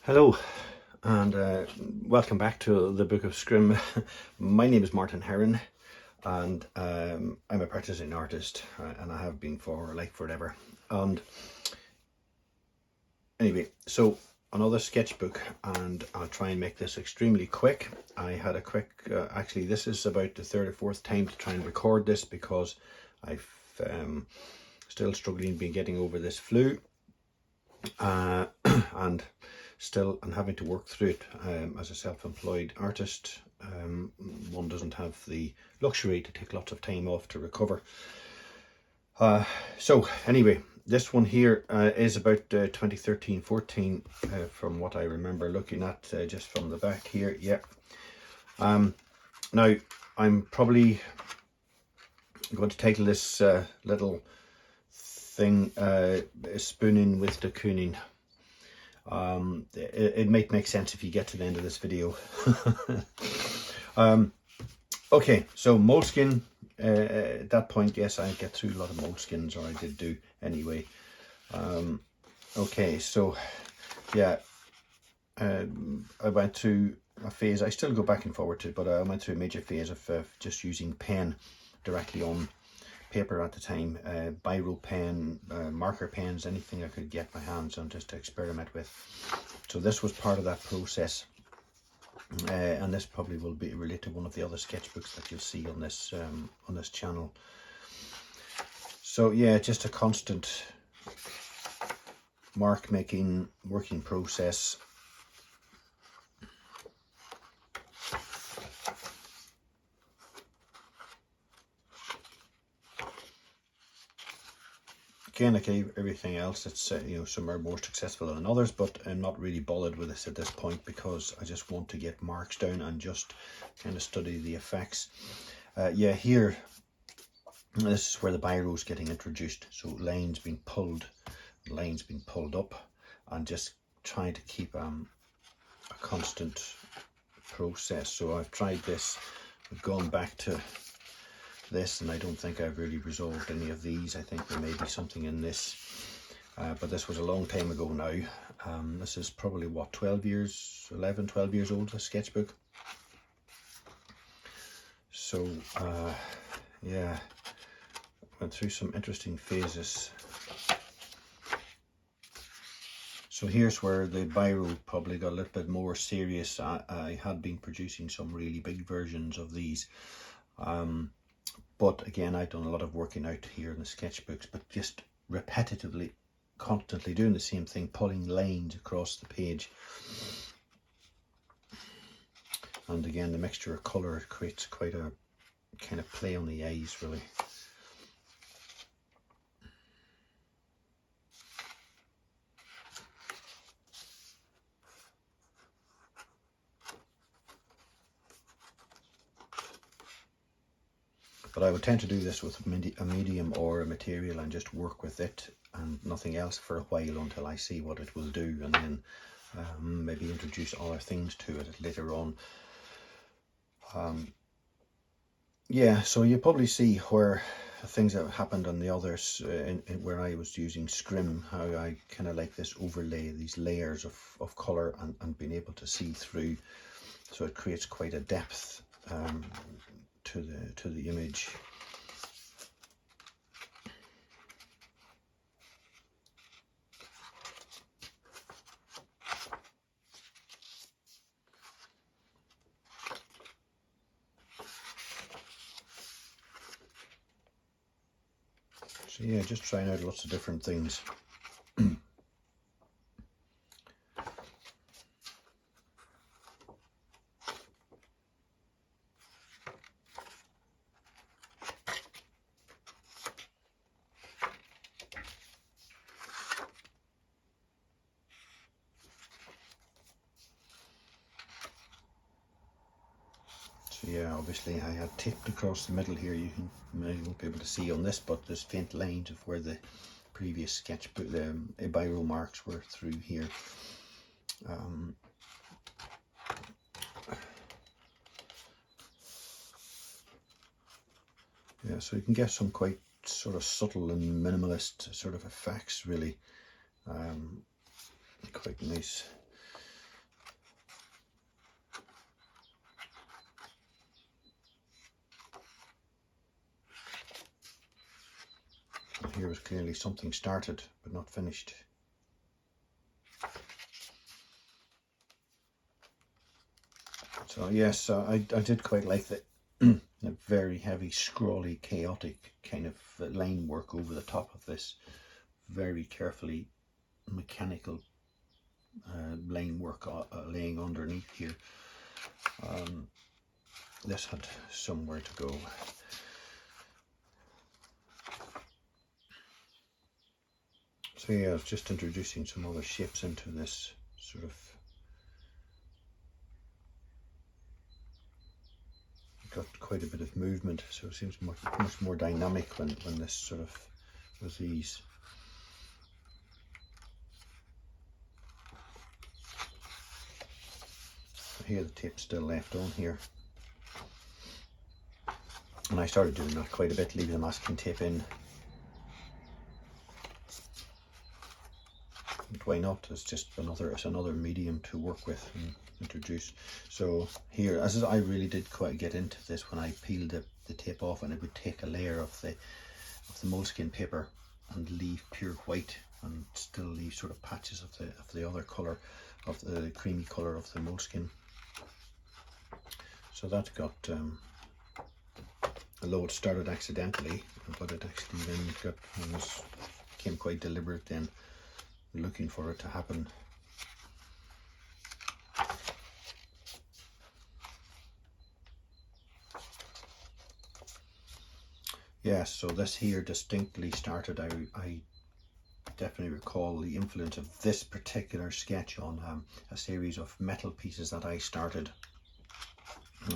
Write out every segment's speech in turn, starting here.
Hello, and welcome back to the Book of Scrim. My name is Martin Heron, and I'm a practicing artist, and I have been for like forever. And anyway, so another sketchbook, and I'll try and make this extremely quick. I had a quick, actually this is about the third or fourth time to try and record this because I've still struggling been getting over this flu, and still I'm having to work through it. As a self-employed artist, one doesn't have the luxury to take lots of time off to recover. So anyway, this one here is about 2013-14 from what I remember looking at, just from the back here. Yeah. Now I'm probably going to title this little thing Spooning with de Kooning. It might make sense if you get to the end of this video. Okay, so moleskin. At that point, yes, I get through a lot of moleskins, or I did do anyway. Okay, so yeah, I went through a phase. I still go back and forward to it, but I went through a major phase of just using pen directly on paper at the time. Biro pen, marker pens, anything I could get my hands on just to experiment with. So this was part of that process. And this probably will be relate to one of the other sketchbooks that you'll see on this channel. So yeah, just a constant mark making working process. Again, like everything else, it's you know, some are more successful than others, but I'm not really bothered with this at this point because I just want to get marks down and just kind of study the effects. Yeah, here, this is where the biro is getting introduced. So lines being pulled up, and just trying to keep a constant process. So I've tried this, I've gone back to this, and I don't think I've really resolved any of these. I think there may be something in this, but this was a long time ago now. This is probably what, 12 years old, a sketchbook. So yeah, went through some interesting phases. So here's where the biro probably got a little bit more serious. I had been producing some really big versions of these, but again, I've done a lot of working out here in the sketchbooks, but just repetitively, constantly doing the same thing, pulling lines across the page. And again, the mixture of colour creates quite a kind of play on the eyes, really. But I would tend to do this with a medium or a material and just work with it and nothing else for a while until I see what it will do, and then maybe introduce other things to it later on. Yeah, so you probably see where things that happened on the others, where I was using Scrim, how I kind of like this overlay, these layers of colour, and being able to see through, so it creates quite a depth to the image. So yeah, just trying out lots of different things. So yeah, obviously I had taped across the middle here. You won't be able to see on this, but there's faint lines of where the previous sketchbook, the biro marks were through here. Yeah, so you can get some quite sort of subtle and minimalist sort of effects, really. Quite nice. And here was clearly something started but not finished. So yes, I did quite like the very heavy, scrawly, chaotic kind of line work over the top of this very carefully mechanical line work laying underneath here. This had somewhere to go. So yeah, I was just introducing some other shapes into this sort of. Got quite a bit of movement, so it seems much more dynamic when this sort of with these. So here the tape's still left on here, and I started doing that quite a bit, leaving the masking tape in. But why not? It's just another medium to work with and introduce. So here, as I really did quite get into this when I peeled the tape off, and it would take a layer of the moleskin paper and leave pure white, and still leave sort of patches of the other color, of the creamy color of the moleskin. So that got although it started accidentally, but it actually then became quite deliberate then, looking for it to happen. Yeah, so this here distinctly started, I definitely recall the influence of this particular sketch on a series of metal pieces that I started.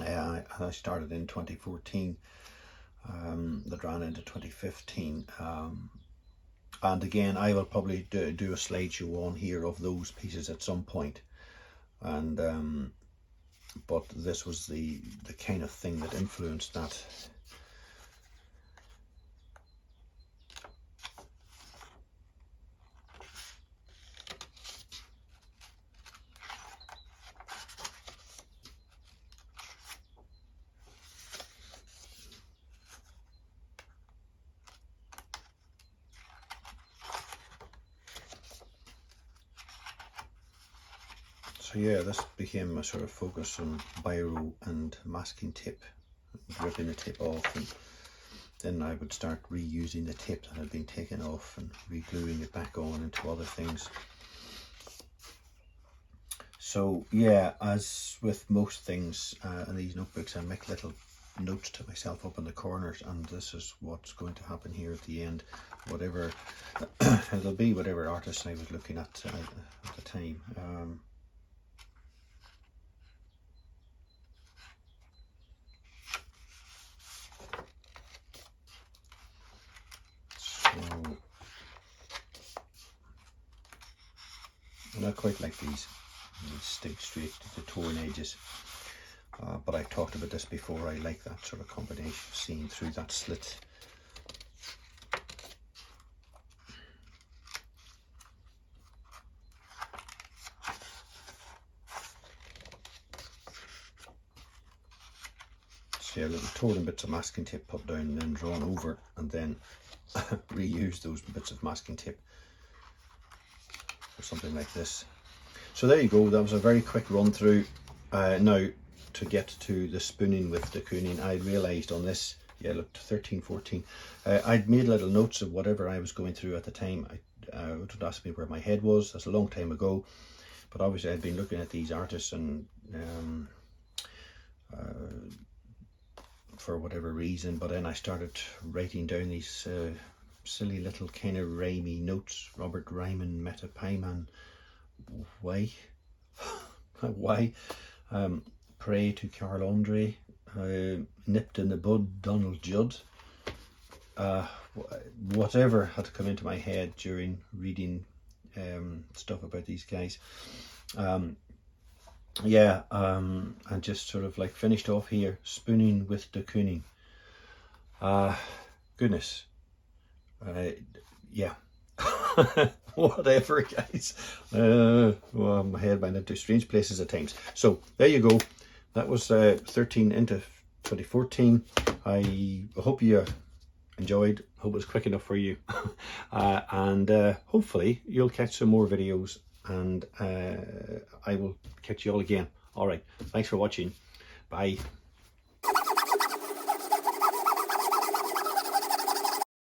I started in 2014, that ran into 2015. And again, I will probably do a slideshow on here of those pieces at some point. And but this was the kind of thing that influenced that. So yeah, this became a sort of focus on biro and masking tape, ripping the tape off, and then I would start reusing the tape that had been taken off and re-gluing it back on into other things. So yeah, as with most things in these notebooks, I make little notes to myself up in the corners, and this is what's going to happen here at the end. Whatever it'll be, whatever artist I was looking at the time. And I quite like these stick straight to the torn edges, but I've talked about this before. I like that sort of combination of seeing through that slit. So yeah, little torn bits of masking tape put down and then drawn over, and then reuse those bits of masking tape for something like this. So there you go, that was a very quick run through. Now to get to the spooning with de Kooning, I realised on this, yeah, look, 13, 14, I'd made little notes of whatever I was going through at the time. It would ask me where my head was. That's a long time ago, but obviously I'd been looking at these artists and for whatever reason, but then I started writing down these silly little kind of rhymey notes. Robert Ryman met a pieman. Why? Why? Pray to Carl Andre. Nipped in the bud, Donald Judd. Whatever had come into my head during reading stuff about these guys. Yeah, and just sort of like finished off here, spooning with de Kooning. Goodness, Yeah. Whatever, guys. Well, my head went into strange places at times. So there you go. That was 13 into 2014. I hope you enjoyed. Hope it was quick enough for you. And hopefully you'll catch some more videos, and I will catch you all again. All right. Thanks for watching. Bye.